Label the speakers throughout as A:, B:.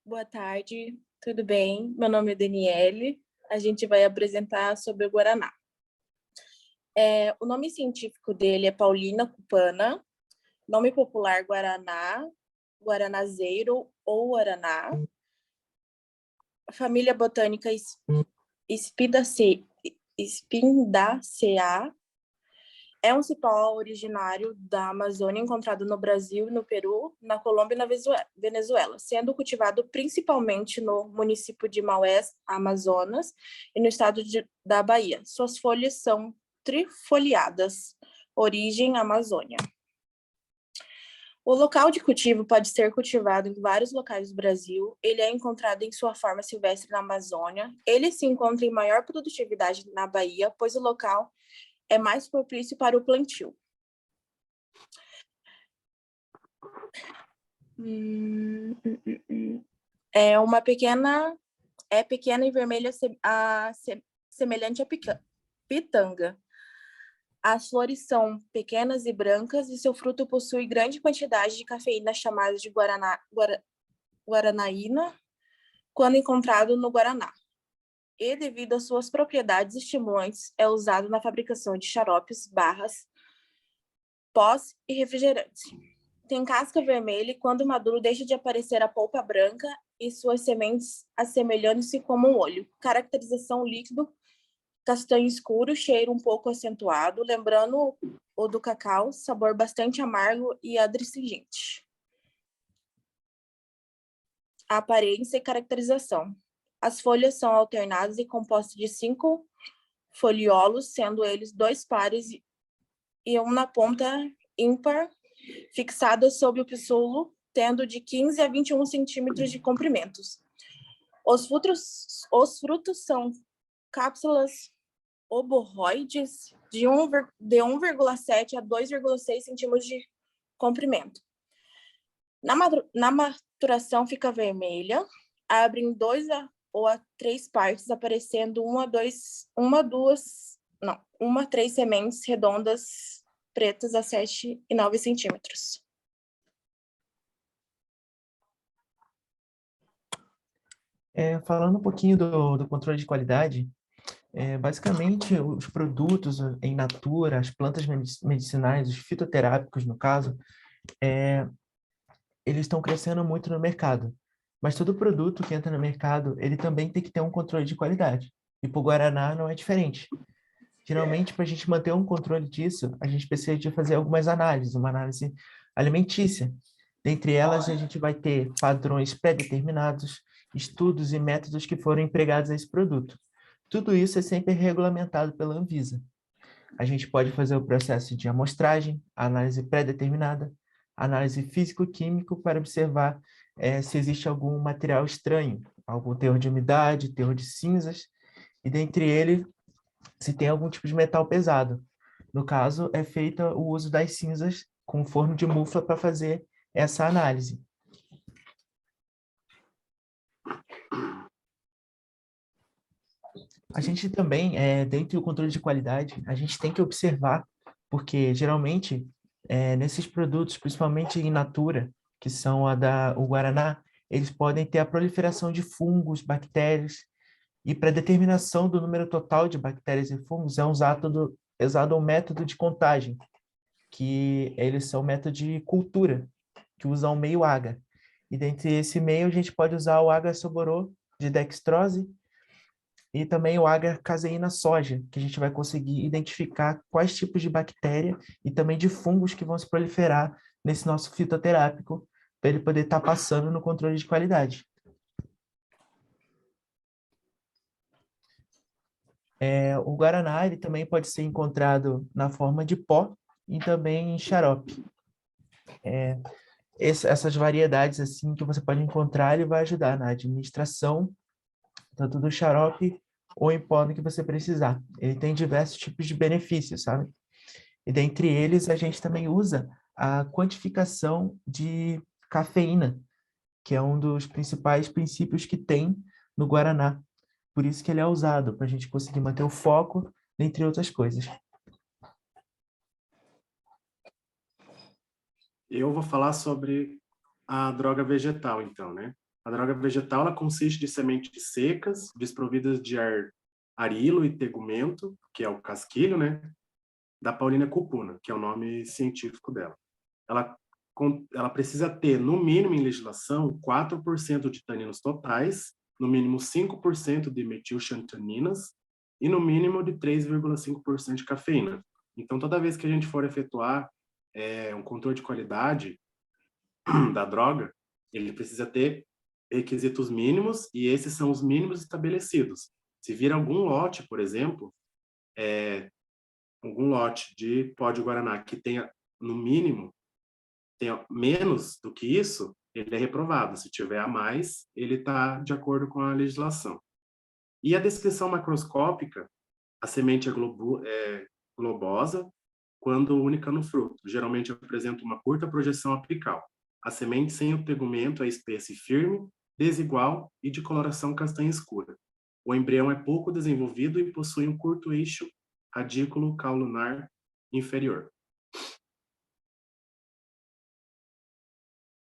A: Boa tarde, tudo bem? Meu nome é Daniele. A gente vai apresentar sobre o Guaraná. O nome científico dele é Paulina cupana, nome popular Guaraná, Guaranazeiro ou Guaraná. Família botânica Spindaceae. É um cipó originário da Amazônia, encontrado no Brasil, no Peru, na Colômbia e na Venezuela, sendo cultivado principalmente no município de Maués, Amazonas, e no estado da Bahia. Suas folhas são trifoliadas, origem Amazônia. O local de cultivo pode ser cultivado em vários locais do Brasil. Ele é encontrado em sua forma silvestre na Amazônia. Ele se encontra em maior produtividade na Bahia, pois o local é mais propício para o plantio. É pequena e vermelha, semelhante à pitanga. As flores são pequenas e brancas e seu fruto possui grande quantidade de cafeína, chamada de guaranaína, quando encontrado no guaraná. E, devido às suas propriedades estimulantes, é usado na fabricação de xaropes, barras, pós e refrigerantes. Tem casca vermelha e, quando maduro, deixa de aparecer a polpa branca e suas sementes assemelhando-se como um olho. Caracterização líquido, castanho escuro, cheiro um pouco acentuado, lembrando o do cacau, sabor bastante amargo e adstringente. A aparência e caracterização. As folhas são alternadas e compostas de 5 foliolos, sendo eles 2 pares e um na ponta ímpar, fixadas sobre o pistilo, tendo de 15 a 21 centímetros de comprimentos. Os frutos são cápsulas obovoides de 1,7 a 2,6 centímetros de comprimento. Na maturação fica vermelha, abre em 2 ou a 3 partes, aparecendo uma, três sementes redondas pretas a 7 e 9 centímetros.
B: Falando um pouquinho do controle de qualidade, basicamente os produtos em natura, as plantas medicinais, os fitoterápicos no caso, eles estão crescendo muito no mercado. Mas todo produto que entra no mercado, ele também tem que ter um controle de qualidade. E para o Guaraná não é diferente. Geralmente, para a gente manter um controle disso, a gente precisa de fazer algumas análises, uma análise alimentícia. Dentre elas, a gente vai ter padrões pré-determinados, estudos e métodos que foram empregados a esse produto. Tudo isso é sempre regulamentado pela Anvisa. A gente pode fazer o processo de amostragem, análise pré-determinada, análise físico-químico para observar se existe algum material estranho, algum teor de umidade, teor de cinzas, e dentre eles, se tem algum tipo de metal pesado. No caso, é feito o uso das cinzas com forno de mufla para fazer essa análise. A gente também, dentro do controle de qualidade, a gente tem que observar, porque geralmente, nesses produtos, principalmente in natura, que são o Guaraná, eles podem ter a proliferação de fungos, bactérias, e para determinação do número total de bactérias e fungos é usado um método de contagem, que eles são método de cultura, que usam o meio agar. E dentre esse meio, a gente pode usar o agar soborô de dextrose, e também o agar caseína soja, que a gente vai conseguir identificar quais tipos de bactéria e também de fungos que vão se proliferar nesse nosso fitoterápico, para ele poder estar passando no controle de qualidade. O Guaraná ele também pode ser encontrado na forma de pó e também em xarope. Essas variedades assim que você pode encontrar, ele vai ajudar na administração, tanto do xarope ou em pó no que você precisar. Ele tem diversos tipos de benefícios, sabe? E dentre eles, a gente também usa a quantificação de cafeína, que é um dos principais princípios que tem no Guaraná. Por isso que ele é usado, para a gente conseguir manter o foco, dentre outras coisas.
C: Eu vou falar sobre a droga vegetal, então, né? A droga vegetal ela consiste de sementes secas, desprovidas de arilo e tegumento, que é o casquilho, né? Da Paulina cupuna, que é o nome científico dela. Ela precisa ter, no mínimo em legislação, 4% de taninos totais, no mínimo 5% de metilxantaninas e no mínimo de 3,5% de cafeína. Então, toda vez que a gente for efetuar um controle de qualidade da droga, ele precisa ter requisitos mínimos e esses são os mínimos estabelecidos. Se vir algum lote, por exemplo, algum lote de pó de guaraná que tenha, no mínimo, tenha menos do que isso, ele é reprovado. Se tiver a mais, ele está de acordo com a legislação. E a descrição macroscópica, a semente é globosa, quando única no fruto. Geralmente apresenta uma curta projeção apical. A semente sem o tegumento é espessa e firme, desigual e de coloração castanha escura. O embrião é pouco desenvolvido e possui um curto eixo radículo caulunar inferior.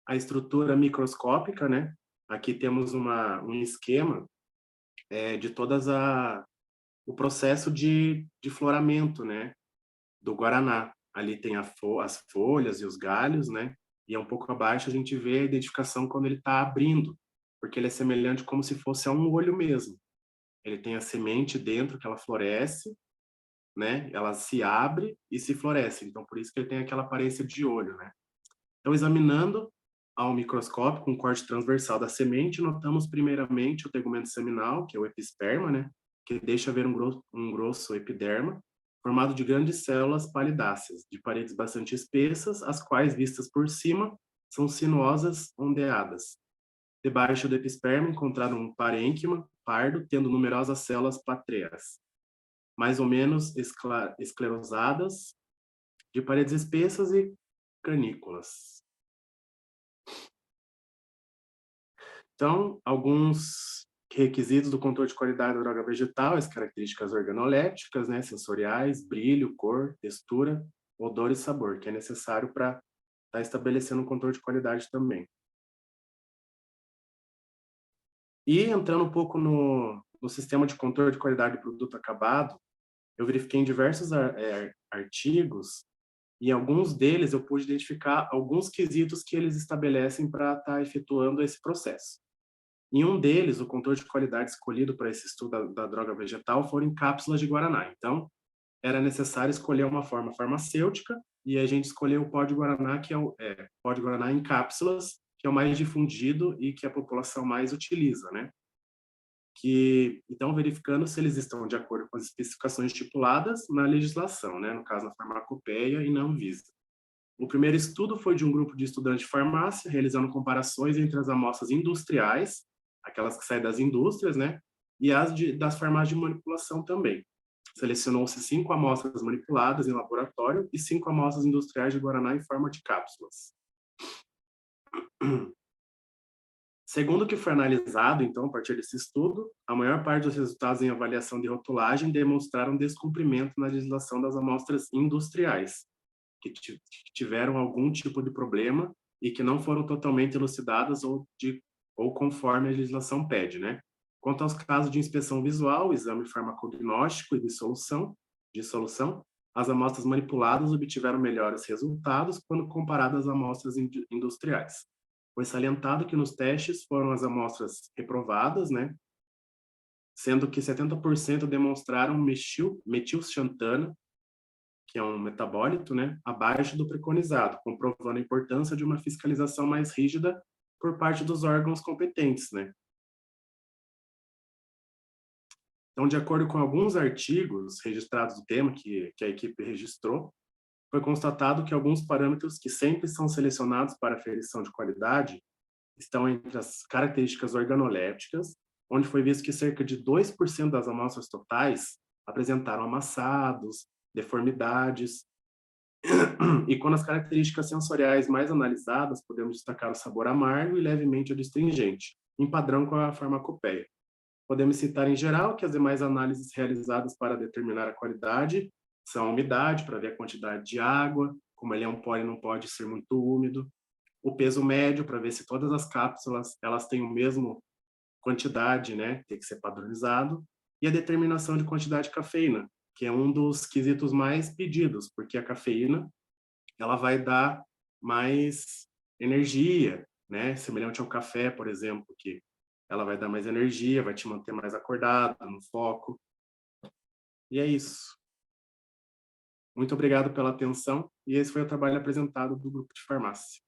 C: A estrutura microscópica, né? Aqui temos um esquema de todas o processo de floramento, né? Do guaraná. Ali tem as folhas e os galhos, né? E um pouco abaixo a gente vê a identificação quando ele está abrindo, porque ele é semelhante como se fosse a um olho mesmo. Ele tem a semente dentro que ela floresce, né? Ela se abre e se floresce. Então, por isso que ele tem aquela aparência de olho, né? Então, examinando ao microscópio com corte transversal da semente, notamos primeiramente o tegumento seminal, que é o episperma, né? Que deixa ver um grosso epiderma, formado de grandes células palidáceas, de paredes bastante espessas, as quais, vistas por cima, são sinuosas ondeadas. Debaixo do episperma encontraram um parênquima pardo, tendo numerosas células pátreas, mais ou menos esclerosadas, de paredes espessas e canículas. Então, alguns requisitos do controle de qualidade da droga vegetal, as características organolépticas, né, sensoriais, brilho, cor, textura, odor e sabor, que é necessário para estar estabelecendo um controle de qualidade também. E entrando um pouco no sistema de controle de qualidade do produto acabado, eu verifiquei em diversos artigos, e em alguns deles eu pude identificar alguns quesitos que eles estabelecem para estar efetuando esse processo. Em um deles, o controle de qualidade escolhido para esse estudo da droga vegetal foram em cápsulas de guaraná. Então, era necessário escolher uma forma farmacêutica e a gente escolheu o pó de guaraná, que é o pó de guaraná em cápsulas, que é o mais difundido e que a população mais utiliza, né? Então, verificando se eles estão de acordo com as especificações estipuladas na legislação, né? No caso, na farmacopeia e na Anvisa. O primeiro estudo foi de um grupo de estudantes de farmácia, realizando comparações entre as amostras industriais, aquelas que saem das indústrias, né? E as das farmácias de manipulação também. Selecionou-se 5 amostras manipuladas em laboratório e 5 amostras industriais de guaraná em forma de cápsulas. Segundo o que foi analisado, então, a partir desse estudo, a maior parte dos resultados em avaliação de rotulagem demonstraram descumprimento na legislação das amostras industriais, que tiveram algum tipo de problema e que não foram totalmente elucidadas ou conforme a legislação pede, né? Quanto aos casos de inspeção visual, exame farmacognóstico e de solução, as amostras manipuladas obtiveram melhores resultados quando comparadas às amostras industriais. Foi salientado que nos testes foram as amostras reprovadas, né? Sendo que 70% demonstraram metilxantana, que é um metabólito, né, abaixo do preconizado, comprovando a importância de uma fiscalização mais rígida por parte dos órgãos competentes, né? Então, de acordo com alguns artigos registrados do tema que a equipe registrou, foi constatado que alguns parâmetros que sempre são selecionados para aferição de qualidade estão entre as características organolépticas, onde foi visto que cerca de 2% das amostras totais apresentaram amassados, deformidades. E quando as características sensoriais mais analisadas, podemos destacar o sabor amargo e levemente adstringente, em padrão com a farmacopeia. Podemos citar em geral que as demais análises realizadas para determinar a qualidade são a umidade, para ver a quantidade de água, como ele é um pó, ele não pode ser muito úmido, o peso médio para ver se todas as cápsulas elas têm o mesmo quantidade, né? Tem que ser padronizado. E a determinação de quantidade de cafeína, que é um dos quesitos mais pedidos, porque a cafeína ela vai dar mais energia, né? Semelhante ao café, por exemplo, que ela vai dar mais energia, vai te manter mais acordado, no foco. E é isso. Muito obrigado pela atenção. E esse foi o trabalho apresentado do grupo de farmácia.